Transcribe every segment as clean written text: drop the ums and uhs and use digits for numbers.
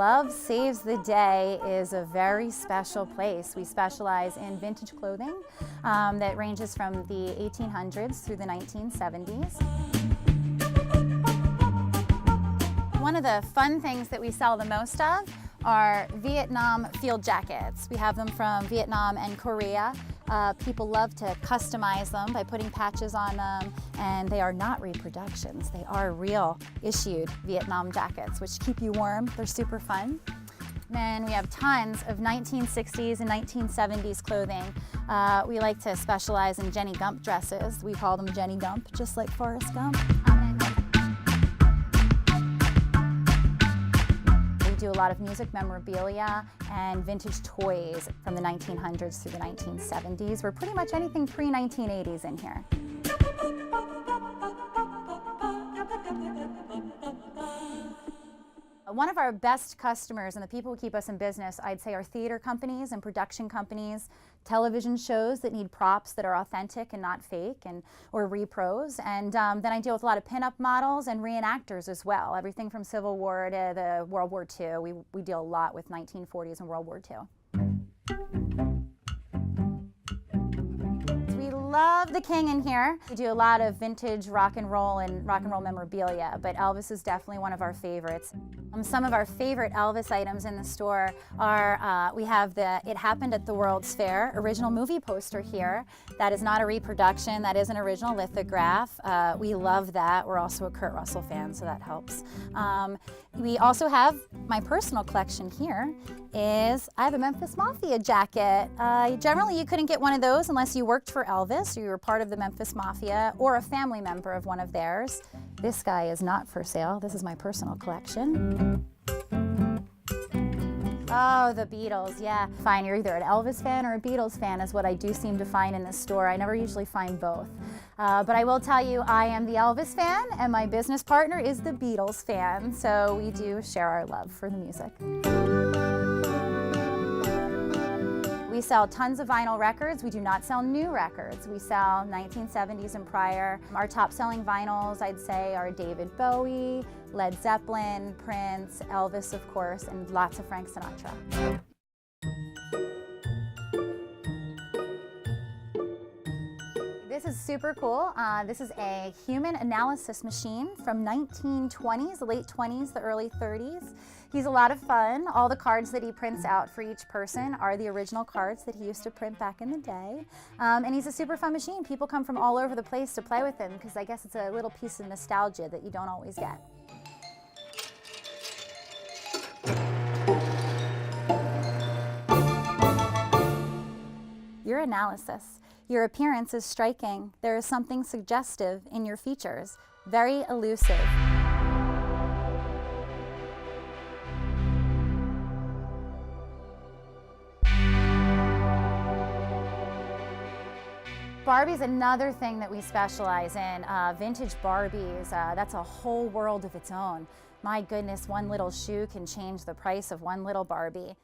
Love Saves the Day is a very special place. We specialize in vintage clothing that ranges from the 1800s through the 1970s. One of the fun things that we sell the most of are Vietnam field jackets. We have them from Vietnam and Korea. People love to customize them by putting patches on them, and they are not reproductions. They are real issued Vietnam jackets, which keep you warm. They're super fun. Then we have tons of 1960s and 1970s clothing. We like to specialize in Jenny Gump dresses. We call them Jenny Gump, just like Forrest Gump. We do a lot of music memorabilia and vintage toys from the 1900s through the 1970s. We're pretty much anything pre-1980s in here. One of our best customers and the people who keep us in business, I'd say, are theater companies and production companies, television shows that need props that are authentic and not fake, or repros. And then I deal with a lot of pinup models and reenactors as well. Everything from Civil War to the World War II. We deal a lot with 1940s and World War II. Love the King in here. We do a lot of vintage rock and roll memorabilia, but Elvis is definitely one of our favorites. Some of our favorite Elvis items in the store are, we have the It Happened at the World's Fair original movie poster here. That is not a reproduction, that is an original lithograph. We love that. We're also a Kurt Russell fan, so that helps. We also have my personal collection here. I have a Memphis Mafia jacket. Generally, you couldn't get one of those unless you worked for Elvis or you were part of the Memphis Mafia or a family member of one of theirs. This guy is not for sale. This is my personal collection. Oh, the Beatles, yeah. Fine, you're either an Elvis fan or a Beatles fan is what I do seem to find in this store. I never usually find both. But I will tell you, I am the Elvis fan and my business partner is the Beatles fan. So we do share our love for the music. We sell tons of vinyl records. We do not sell new records. We sell 1970s and prior. Our top-selling vinyls, I'd say, are David Bowie, Led Zeppelin, Prince, Elvis, of course, and lots of Frank Sinatra. This is super cool. This is a human analysis machine from 1920s, the late 20s, the early 30s. He's a lot of fun. All the cards that he prints out for each person are the original cards that he used to print back in the day. And he's a super fun machine. People come from all over the place to play with him because I guess it's a little piece of nostalgia that you don't always get. Your analysis. Your appearance is striking. There is something suggestive in your features, very elusive. Barbie's another thing that we specialize in, vintage Barbies. That's a whole world of its own. My goodness, one little shoe can change the price of one little Barbie.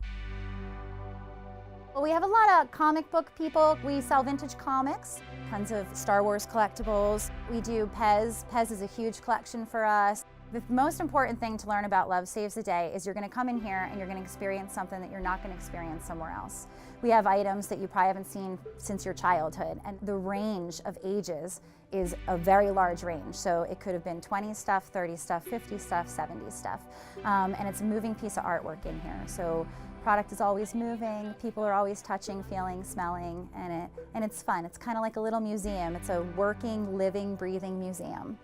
Well, we have a lot of comic book people. We sell vintage comics, tons of Star Wars collectibles. We do Pez. Pez is a huge collection for us. The most important thing to learn about Love Saves the Day is you're going to come in here and you're going to experience something that you're not going to experience somewhere else. We have items that you probably haven't seen since your childhood, and the range of ages is a very large range. So it could have been 20 stuff, 30 stuff, 50 stuff, 70 stuff. And it's a moving piece of artwork in here. So product is always moving, people are always touching, feeling, smelling, and it's fun. It's kind of like a little museum. It's a working, living, breathing museum.